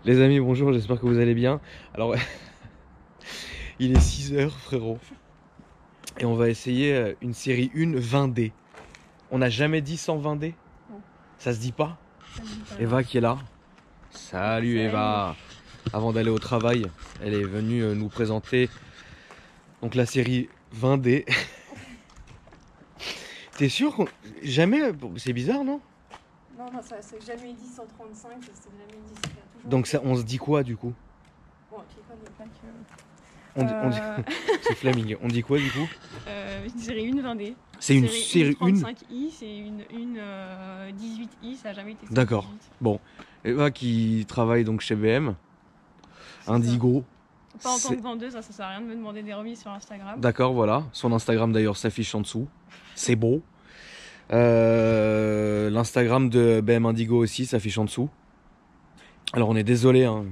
Les amis, bonjour, j'espère que vous allez bien. Alors, il est 6h, frérot. Et on va essayer une série 1 20D. On n'a jamais dit 120D? Non. Ça se dit pas? Ça se dit pas. Eva qui est là. Salut Eva. Avant d'aller au travail, elle est venue nous présenter donc la série 20D. T'es sûr qu'on... Jamais... C'est bizarre, non? Non, ça c'est jamais dit 135, c'est jamais dit. Toujours... Donc ça, on se dit quoi du coup? Bon, puis quoi des plaques on dit... C'est Flaming. On dit quoi du coup? une série 1 20D. C'est une série 1 35i, c'est une 18i, ça a jamais été. D'accord. Bon, Eva qui travaille donc chez BM. Indigo. Pas en tant que vendeuse, ça sert à rien de me demander des remises sur Instagram. D'accord, voilà. Son Instagram d'ailleurs s'affiche en dessous. C'est beau. L'Instagram de BM Indigo aussi s'affiche en dessous. Alors on est désolé, hein.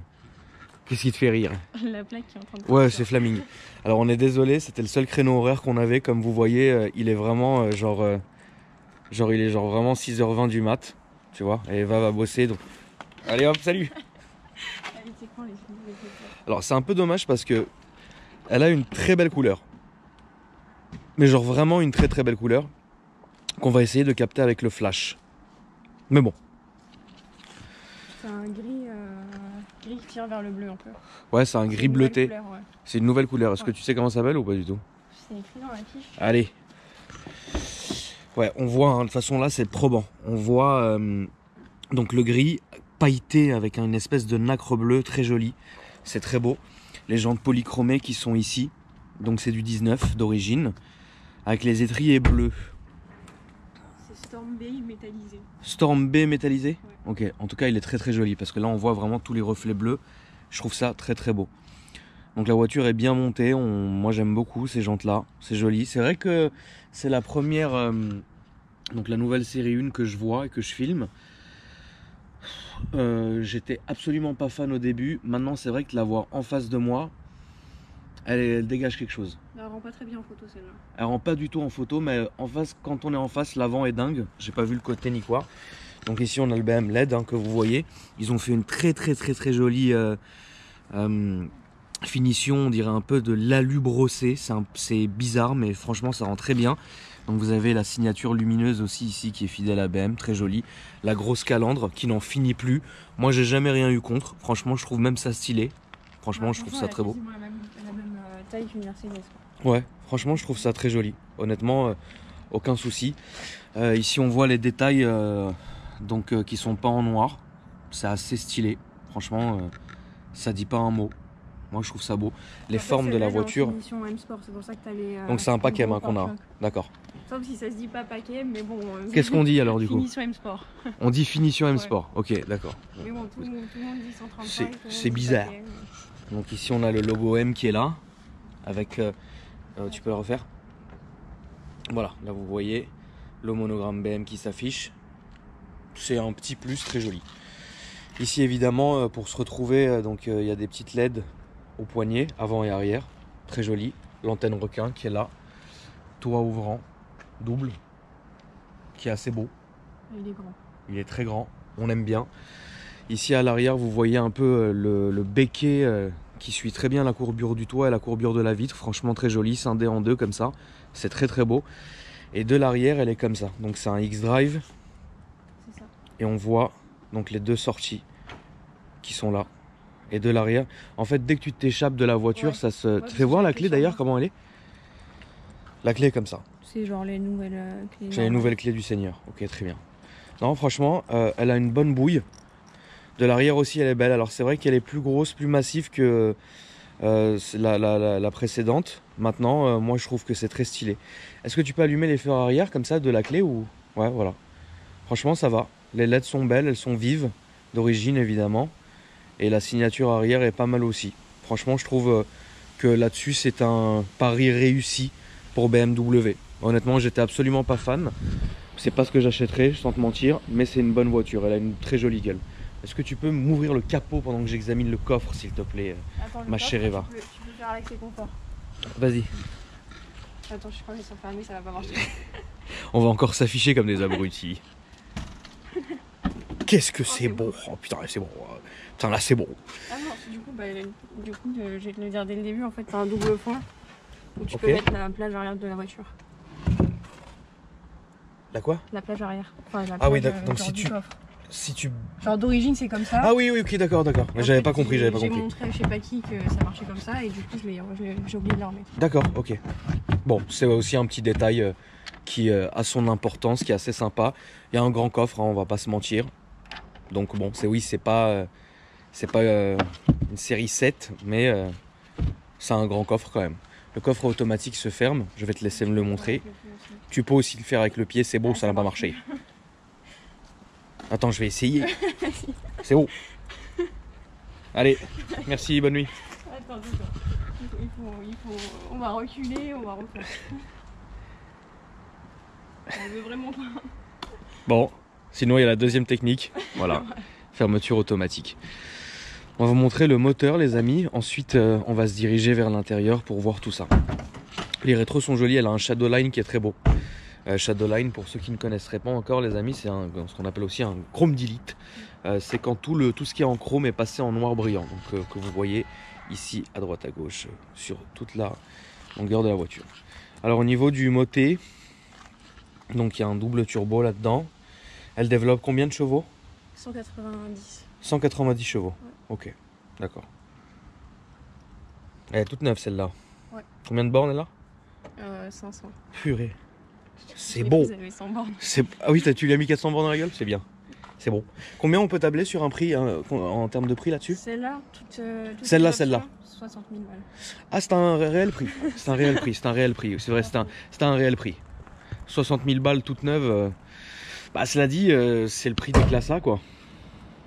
Qu'est-ce qui te fait rire? La plaque qui est en train de... Ouais, c'est Flaming. Alors on est désolé, c'était le seul créneau horaire qu'on avait. Comme vous voyez, il est vraiment il est genre vraiment 6h20 du mat. Tu vois, et Eva va bosser. Donc... Allez hop, salut. Alors c'est un peu dommage parce que elle a une très belle couleur. Mais genre vraiment une très très belle couleur. Qu'on va essayer de capter avec le flash. Mais bon. C'est un gris qui tire vers le bleu un peu. Ouais, c'est un gris bleuté. Ouais. C'est une nouvelle couleur. Est-ce que tu sais comment ça s'appelle ou pas du tout? C'est écrit dans la fiche. Allez. Ouais, on voit, hein, de toute façon là c'est probant. On voit donc le gris pailleté avec une espèce de nacre bleu très joli. C'est très beau. Les jantes polychromées qui sont ici. Donc c'est du 19 d'origine. Avec les étriers bleus. C'est Storm B métallisé. Storm B métallisé? Ouais. Ok, en tout cas il est très très joli parce que là on voit vraiment tous les reflets bleus. Je trouve ça très très beau. Donc la voiture est bien montée, moi j'aime beaucoup ces jantes là, c'est joli. C'est vrai que c'est la première, donc la nouvelle série 1 que je vois et que je filme. J'étais absolument pas fan au début, maintenant c'est vrai que la voir en face de moi, elle dégage quelque chose. Elle rend pas très bien en photo celle-là. Elle rend pas du tout en photo, mais en face, quand on est en face, l'avant est dingue. J'ai pas vu le côté ni quoi. Donc ici on a le BM LED hein, que vous voyez. Ils ont fait une très jolie finition, on dirait un peu de l'alu brossé. C'est bizarre, mais franchement ça rend très bien. Donc vous avez la signature lumineuse aussi ici qui est fidèle à BM, très jolie. La grosse calandre qui n'en finit plus. Moi j'ai jamais rien eu contre. Franchement je trouve même ça stylé. Franchement je trouve ça très beau. La même taille qu'une Mercedes. Ouais, franchement je trouve ça très joli. Honnêtement, aucun souci. Ici on voit les détails donc qui sont pas en noir. C'est assez stylé. Franchement, ça dit pas un mot. Moi je trouve ça beau. Les formes de la voiture. C'est pour ça que les, donc c'est un paquet qu'on a. D'accord. Sauf si ça se dit pas paquet, mais bon. Qu'est-ce qu'on dit alors du coup? Finition M Sport. On dit finition M Sport. Ok, d'accord. Mais bon, tout le monde dit 135. C'est bizarre. Paquet, mais... Donc ici on a le logo M qui est là. Avec. Tu peux le refaire? Voilà, là vous voyez le monogramme BM qui s'affiche. C'est un petit plus très joli. Ici évidemment pour se retrouver, donc il y a des petites LED au poignet, avant et arrière. Très joli. L'antenne requin qui est là. Toit ouvrant, double, qui est assez beau. Il est grand. Il est très grand, on aime bien. Ici à l'arrière vous voyez un peu le béquet qui suit très bien la courbure du toit et la courbure de la vitre. Franchement très joli, scindé en deux comme ça. C'est très très beau. Et de l'arrière elle est comme ça. Donc c'est un X-Drive. C'est ça. Et on voit donc les deux sorties qui sont là. Et de l'arrière. En fait dès que tu t'échappes de la voiture, ouais. Ça se... Tu fais voir la clé d'ailleurs comment elle est? La clé est comme ça. C'est genre les nouvelles clés. C'est les nouvelles clés du Seigneur. Ok, très bien. Non franchement, elle a une bonne bouille. De l'arrière aussi elle est belle. Alors c'est vrai qu'elle est plus grosse, plus massive que la précédente. Maintenant, moi je trouve que c'est très stylé. Est-ce que tu peux allumer les phares arrière comme ça de la clé ou... Ouais, voilà. Franchement ça va. Les LED sont belles, elles sont vives. D'origine évidemment. Et la signature arrière est pas mal aussi. Franchement je trouve que là-dessus c'est un pari réussi pour BMW. Honnêtement j'étais absolument pas fan. C'est pas ce que j'achèterais sans te mentir. Mais c'est une bonne voiture, elle a une très jolie gueule. Est-ce que tu peux m'ouvrir le capot pendant que j'examine le coffre s'il te plaît? Attends, ma chère Eva. Tu peux faire l'accès confort. Vas-y. Attends, je crois qu'ils sont fermés, ça va pas marcher. On va encore s'afficher comme des abrutis. Qu'est-ce que c'est beau. Oh putain, c'est bon. Putain, là, c'est bon. Ah non, du coup, je vais te le dire dès le début, en fait, t'as un double fond où tu Ok. peux mettre la plage arrière de la voiture. La quoi? La plage arrière. Enfin, la Ah oui, plage, d'accord. Donc genre si du tu... coffre. Si tu... Genre d'origine, c'est comme ça. Ah oui, oui, ok, d'accord, d'accord. Mais En j'avais fait, pas compris, J'ai montré à je sais pas qui que ça marchait comme ça et du coup, j'ai oublié de le remettre. D'accord, ok. Bon, c'est aussi un petit détail qui a son importance, qui est assez sympa. Il y a un grand coffre, hein, on va pas se mentir. Donc bon, c'est pas une série 7, mais c'est un grand coffre quand même. Le coffre automatique se ferme, je vais te laisser me le montrer. Tu peux aussi le faire avec le pied, c'est beau, ça n'a pas marché. Attends, je vais essayer. C'est beau. Allez, merci, bonne nuit. Attends. On va reculer, on va refaire. On veut vraiment pas. Bon, sinon il y a la deuxième technique. Voilà, fermeture automatique. On va vous montrer le moteur, les amis. Ensuite, on va se diriger vers l'intérieur pour voir tout ça. Les rétros sont jolis, elle a un Shadowline qui est très beau. Shadowline, pour ceux qui ne connaisseraient pas encore, les amis, c'est ce qu'on appelle aussi un chrome delete. C'est quand tout ce qui est en chrome est passé en noir brillant. Donc que vous voyez ici à droite à gauche sur toute la longueur de la voiture. Alors au niveau du moté, donc il y a un double turbo là-dedans. Elle développe combien de chevaux? 190. 190 chevaux. Ouais. Ok, d'accord. Elle est toute neuve celle-là. Ouais. Combien de bornes elle a? 500. Purée. C'est Les beau. Vous avez 100 bornes. Ah oui, tu lui as mis 400 bornes dans la gueule? C'est bien. C'est bon. Combien on peut tabler sur un prix, en termes de prix là-dessus? Celle-là, Celle-là. 60 000 balles. Ah, c'est un réel prix. C'est un réel prix. C'est un réel prix. C'est vrai, c'est un réel prix. 60 000 balles toute neuve. Bah, cela dit, c'est le prix des Classe A, quoi.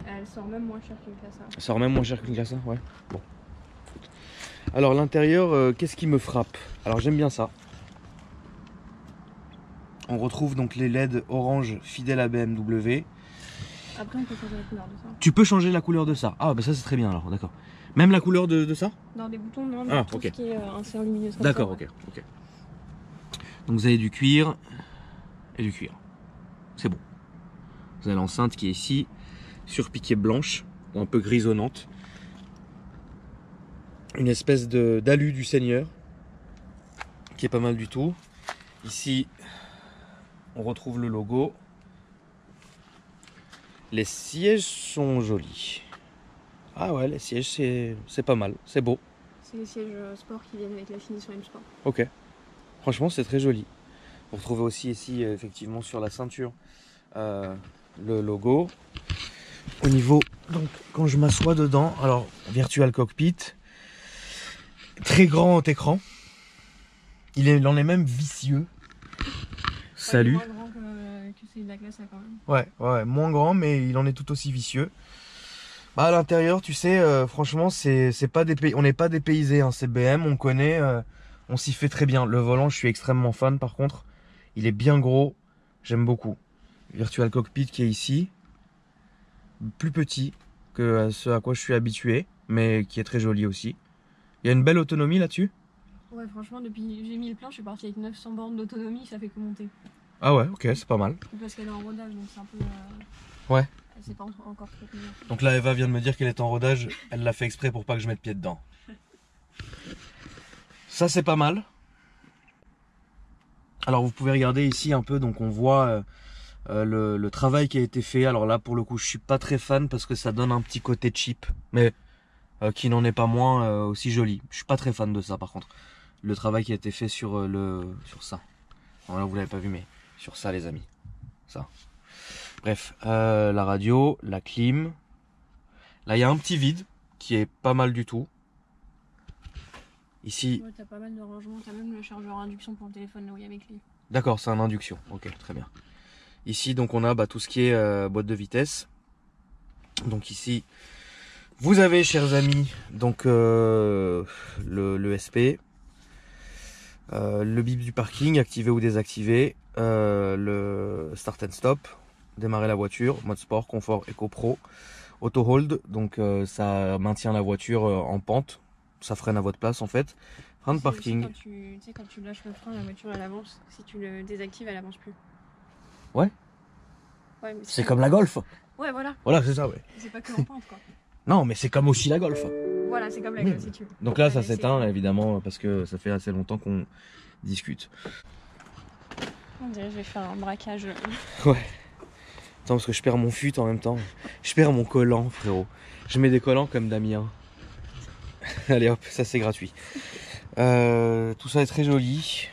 Elle sort même moins cher qu'une Classe A. Ça sort même moins cher qu'une Classe A, ouais. Bon. Alors, l'intérieur, qu'est-ce qui me frappe? Alors, j'aime bien ça. On retrouve donc les LED orange fidèles à BMW. Après, on peut changer la couleur de ça. Tu peux changer la couleur de ça. Ah, bah ça c'est très bien alors, d'accord. Même la couleur de ça? Dans des boutons, non, Ah, tout ok. ce qui est insert lumineux. D'accord, ok. Donc vous avez du cuir et du cuir. C'est bon. Vous avez l'enceinte qui est ici, sur piquée blanche, ou un peu grisonnante. Une espèce d'alu du Seigneur, qui est pas mal du tout. Ici, on retrouve le logo. Les sièges sont jolis. Ah ouais, les sièges, c'est pas mal, c'est beau. C'est les sièges sport qui viennent avec la finition M Sport. Ok. Franchement, c'est très joli. Vous retrouvez aussi ici, effectivement, sur la ceinture, le logo. Au niveau, donc, quand je m'assois dedans, alors, Virtual Cockpit, très grand écran. Il en est même vicieux. Salut. Ouais, moins grand que celui de la Classe A quand même. Ouais, moins grand, mais il en est tout aussi vicieux. Bah, à l'intérieur, tu sais, franchement, c'est pas on n'est pas dépaysé, hein, c'est BM, on connaît, on s'y fait très bien. Le volant, je suis extrêmement fan, par contre, il est bien gros, j'aime beaucoup. Virtual Cockpit qui est ici, plus petit que ce à quoi je suis habitué, mais qui est très joli aussi. Il y a une belle autonomie là-dessus. Ouais, franchement, depuis que j'ai mis le plein, je suis parti avec 900 bornes d'autonomie, ça fait que monter. Ah ouais, ok, c'est pas mal. Parce qu'elle est en rodage, donc c'est un peu. Ouais. Elle sait pas encore trop bien. Donc là, Eva vient de me dire qu'elle est en rodage, elle l'a fait exprès pour pas que je mette pied dedans. Ça, c'est pas mal. Alors, vous pouvez regarder ici un peu, donc on voit le travail qui a été fait. Alors là, pour le coup, je suis pas très fan parce que ça donne un petit côté cheap, mais qui n'en est pas moins aussi joli. Je suis pas très fan de ça, par contre. Le travail qui a été fait sur ça. Alors là, vous l'avez pas vu, mais sur ça, les amis. Ça. Bref, la radio, la clim. Là, il y a un petit vide qui est pas mal du tout. Ici. Ouais, t'as pas mal de rangements, t'as même le chargeur à induction pour le téléphone là où il y a mes clés. D'accord, c'est un induction. Ok, très bien. Ici, donc, on a tout ce qui est boîte de vitesse. Donc ici, vous avez, chers amis, donc le SP, le bip du parking, activé ou désactivé, le start and stop, démarrer la voiture, mode sport, confort, Eco Pro, auto hold, donc ça maintient la voiture en pente, ça freine à votre place en fait. Frein de parking. Tu sais, quand tu lâches le frein, la voiture elle avance. Si tu le désactives, elle avance plus. Ouais. Ouais, mais C'est comme la Golf. Ouais, voilà. Voilà, c'est ça, ouais. C'est pas que en pente, quoi. Non, mais c'est comme aussi la Golf. Voilà, c'est comme la Golf, si tu veux. Donc là, ça Allez, s'éteint, évidemment, parce que ça fait assez longtemps qu'on discute. On dirait que je vais faire un braquage. Ouais. Attends, parce que je perds mon fut en même temps. Je perds mon collant, frérot. Je mets des collants comme Damien. Allez hop, ça c'est gratuit. Tout ça est très joli.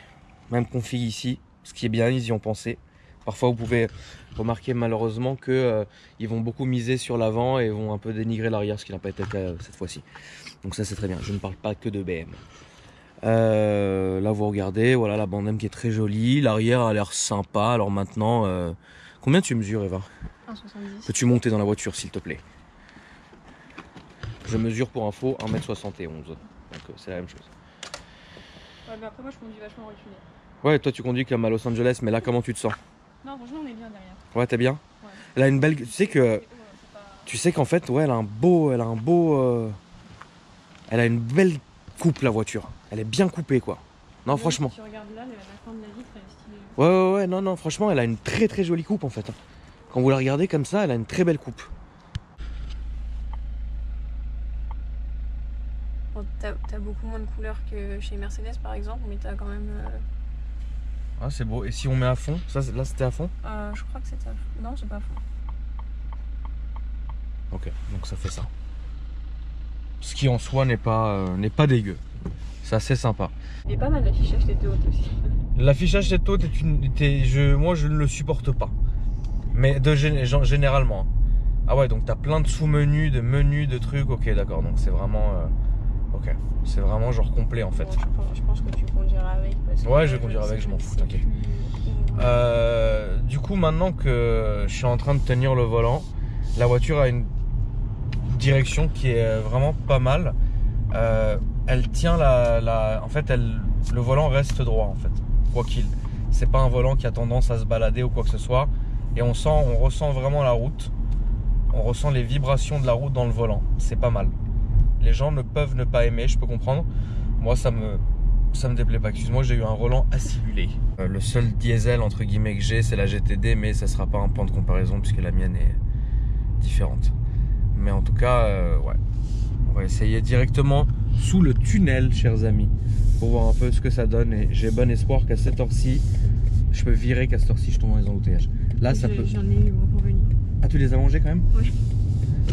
Même config ici. Ce qui est bien, ils y ont pensé. Parfois, vous pouvez remarquer malheureusement que ils vont beaucoup miser sur l'avant et vont un peu dénigrer l'arrière, ce qui n'a pas été le cas cette fois-ci. Donc ça c'est très bien. Je ne parle pas que de BM. Là vous regardez, voilà la bande M qui est très jolie. L'arrière a l'air sympa. Alors maintenant, combien tu mesures, Eva? 1,70. Peux-tu monter dans la voiture s'il te plaît? Je mesure pour info 1m71. Donc c'est la même chose. Ouais, mais après moi je conduis vachement reculé. Ouais, toi tu conduis comme à Los Angeles, mais là comment tu te sens? Non, franchement on est bien derrière. Ouais, t'es bien? Ouais. Elle a une belle... Tu sais qu'en fait, ouais, elle a une belle coupe la voiture. Elle est bien coupée quoi. Non, franchement. Si tu regardes là, la forme de la vitre elle est stylée. Ouais, non, franchement, elle a une très très jolie coupe en fait. Quand vous la regardez comme ça, elle a une très belle coupe. Bon, t'as beaucoup moins de couleurs que chez Mercedes par exemple, mais t'as quand même... Ah, c'est beau. Et si on met à fond? Ça, là c'était à fond? Je crois que c'est à fond. Non, c'est pas à fond. Ok, donc ça fait ça. Ce qui en soi n'est pas dégueu. C'est assez sympa. Et pas mal l'affichage tête haute aussi. L'affichage tête haute moi je ne le supporte pas. Mais généralement. Ah ouais, donc t'as plein de sous-menus, de menus, de trucs. Ok, d'accord. Donc c'est vraiment... ok. C'est vraiment genre complet en fait. Bon, je pense que tu conduiras avec. Parce que ouais, je vais conduire avec, je m'en fous, t'inquiète. Du coup, maintenant que je suis en train de tenir le volant, la voiture a une direction qui est vraiment pas mal. Elle tient en fait, le volant reste droit en fait, quoi qu'il. C'est pas un volant qui a tendance à se balader ou quoi que ce soit. Et on ressent vraiment la route. On ressent les vibrations de la route dans le volant. C'est pas mal. Les gens ne peuvent ne pas aimer, je peux comprendre. Moi, ça me déplaît pas. Excuse-moi, j'ai eu un Roland acidulé. Le seul diesel entre guillemets que j'ai, c'est la GTD, mais ça sera pas un point de comparaison puisque la mienne est différente. Mais en tout cas, ouais. On va essayer directement sous le tunnel, chers amis, pour voir un peu ce que ça donne. Et j'ai bon espoir qu'à cette heure-ci, je peux virer qu'à cette heure-ci, je tombe dans les embouteillages. Là, ça peut. J'en ai eu pour venir. Ah, tu les as mangés quand même? Oui.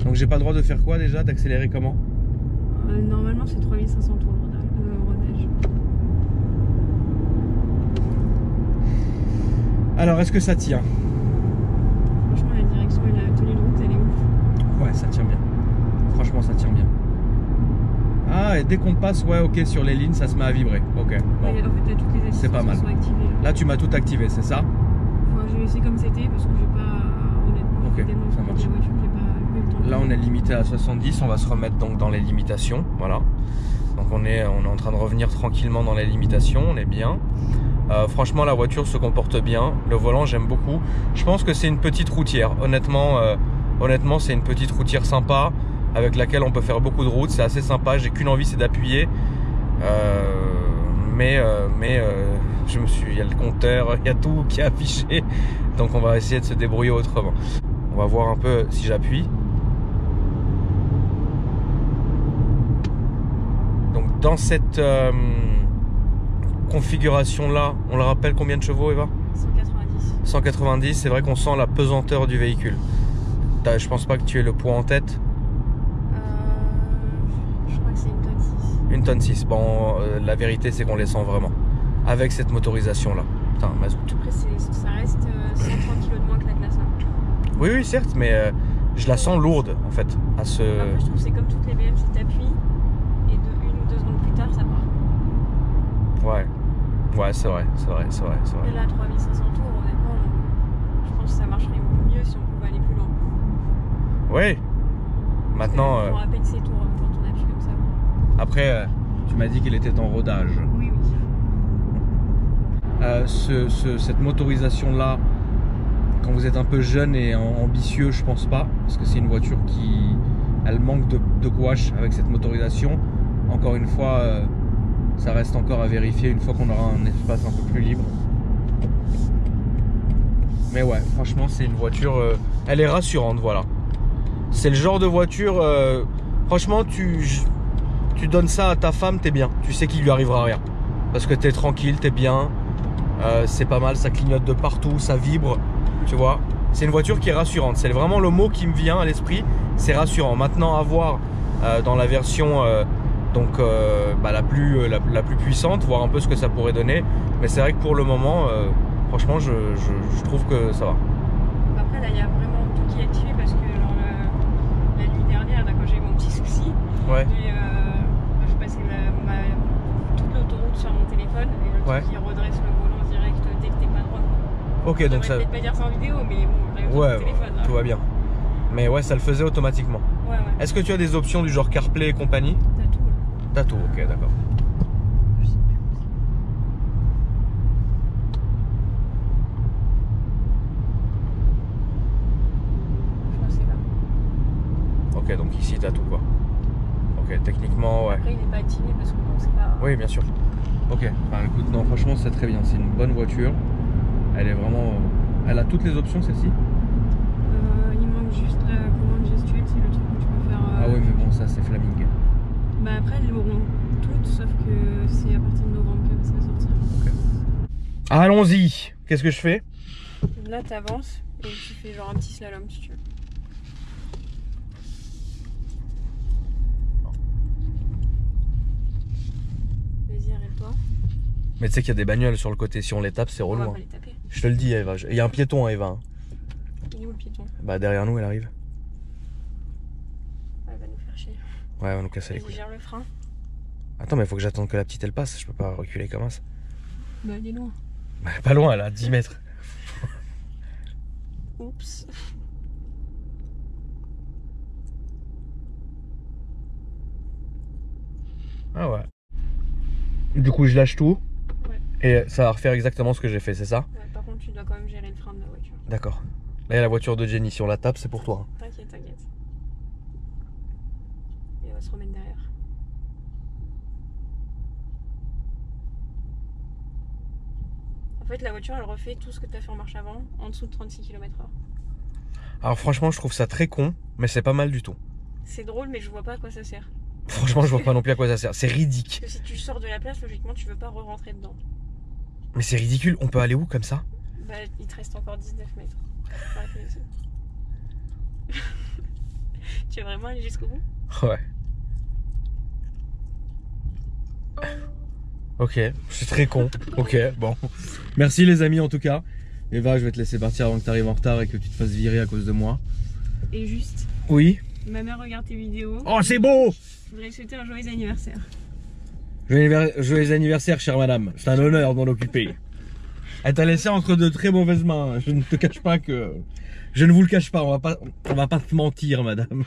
Donc j'ai pas le droit de faire quoi déjà? D'accélérer comment? Normalement, c'est 3500 tours le rodage. Alors, est-ce que ça tient? Franchement, la direction et la tenue de route, elle est ouf. Ouais, ça tient bien. Franchement, ça tient bien. Ah, et dès qu'on passe, ouais, ok, sur les lignes, ça se met à vibrer. Ok. Bon. Ouais, en fait, toutes les C'est pas mal. sont activées. Là, tu m'as tout activé, c'est ça? Enfin, j'ai laissé comme c'était parce que j'ai pas, honnêtement, Ok, tellement ça marche. la voiture, j'ai pas eu le temps. Là, on est limité à 70. On va se remettre donc dans les limitations. Voilà. Donc, on est en train de revenir tranquillement dans les limitations. On est bien. Franchement, la voiture se comporte bien. Le volant, j'aime beaucoup. Je pense que c'est une petite routière. Honnêtement, c'est une petite routière sympa avec laquelle on peut faire beaucoup de routes. C'est assez sympa. J'ai qu'une envie, c'est d'appuyer. Il y a le compteur, il y a tout qui est affiché. Donc, on va essayer de se débrouiller autrement. On va voir un peu si j'appuie. Donc, dans cette configuration là, on le rappelle, combien de chevaux, Eva? 190. 190, c'est vrai qu'on sent la pesanteur du véhicule. Je pense pas que tu aies le poids en tête. Je crois que c'est 1 tonne 6. 1 tonne 6. Bon, la vérité c'est qu'on les sent vraiment. Avec cette motorisation là. Putain, mazout. Après, ça reste 130 kg de moins que la classe 1. Oui, certes, mais je la sens lourde en fait. Après, je trouve que c'est comme toutes les BM, si t'appuies et de 1 ou 2 secondes plus tard, ça part. Ouais, c'est vrai. Et là, 3500 tours, honnêtement, je pense que ça marcherait mieux si on pouvait aller plus loin. Oui. Maintenant. On à peine ses tours quand on appuie comme ça. Après, tu m'as dit qu'elle était en rodage. Oui. Cette motorisation là, quand vous êtes un peu jeune et ambitieux, je pense pas, parce que c'est une voiture elle manque de gouache avec cette motorisation. Encore une fois, ça reste encore à vérifier une fois qu'on aura un espace un peu plus libre. Mais ouais, franchement, c'est une voiture Elle est rassurante, voilà. C'est le genre de voiture, franchement, tu donnes ça à ta femme, t'es bien. Tu sais qu'il lui arrivera rien. Parce que t'es tranquille, t'es bien. C'est pas mal, ça clignote de partout, ça vibre, tu vois. C'est une voiture qui est rassurante. C'est vraiment le mot qui me vient à l'esprit, c'est rassurant. Maintenant, à voir dans la version la plus puissante, voir un peu ce que ça pourrait donner. Mais c'est vrai que pour le moment, franchement, je trouve que ça va. Après, là, il y a vraiment tout qui est activé parce que la nuit dernière, là, quand j'ai eu mon petit souci, Ouais. je passais toute l'autoroute sur mon téléphone et le truc qui redresse le volant direct dès que t'es pas droit. Ok, donc ça. Je vais peut-être pas dire ça en vidéo, mais bon, Ouais, mon téléphone. Là. tout va bien. Mais ouais, ça le faisait automatiquement. Ouais. Est-ce que tu as des options du genre CarPlay et compagnie? T'as tout. T'as tout, ok, d'accord. Je crois que c'est là. Ok, donc ici t'as tout quoi. Ok, techniquement, ouais. Après, il n'est pas activé parce que bon, c'est pas. Oui, bien sûr. Ok, bah écoute, non, franchement, c'est très bien. C'est une bonne voiture. Elle est vraiment. Elle a toutes les options, celle-ci. Il manque juste la commande gestuelle, c'est le truc que tu peux faire. Ah oui, mais bon, ça, c'est Flaming. Bah après, elles l'auront toutes, sauf que c'est à partir de novembre que ça va sortir. Ok. Allons-y. Qu'est-ce que je fais? Là, t'avances et tu fais genre un petit slalom si tu veux. Vas-y, arrête-toi. Mais tu sais qu'il y a des bagnoles sur le côté. Si on les tape, c'est On relou. va Hein. pas les taper. Je te le dis, Eva. Il y a un piéton, hein, Eva. Hein. Il est où le piéton? Bah, derrière nous, elle arrive. Elle va nous faire chier. Ouais, elle va nous casser les Vas-y, couilles. gère le frein. Attends, mais il faut que j'attende que la petite elle passe. Je peux pas reculer comme ça. Bah, elle est loin. Bah, pas loin, elle a 10 mètres. Oups. Ah ouais. Du coup, je lâche tout. Ouais. Et ça va refaire exactement ce que j'ai fait, c'est ça? Ouais, par contre, tu dois quand même gérer le frein de la voiture. D'accord. Là, il y a la voiture de Jenny. Si on la tape, c'est pour toi. T'inquiète. Et elle va se remettre derrière. En fait, la voiture, elle refait tout ce que t'as fait en marche avant, en dessous de 36 km/h. Alors, franchement, je trouve ça très con, mais c'est pas mal du tout. C'est drôle, mais je vois pas à quoi ça sert. Franchement, je vois pas non plus à quoi ça sert. C'est ridicule. Parce que si tu sors de la place, logiquement, tu veux pas re-rentrer dedans. Mais c'est ridicule. On peut aller où comme ça? Bah, il te reste encore 19 mètres. Faut arrêter ici. Tu veux vraiment aller jusqu'au bout? Ouais. Ok, c'est très con. Ok, bon. Merci les amis en tout cas. Eva, je vais te laisser partir avant que tu arrives en retard et que tu te fasses virer à cause de moi. Et juste, Oui. ma mère regarde tes vidéos. Oh, c'est beau! Je voudrais lui souhaiter un joyeux anniversaire. Joyeux anniversaire, chère madame. C'est un honneur d'en occuper. Elle t'a laissé entre de très mauvaises mains. Je ne te cache pas que... Je ne vous le cache pas, on va pas te mentir, madame.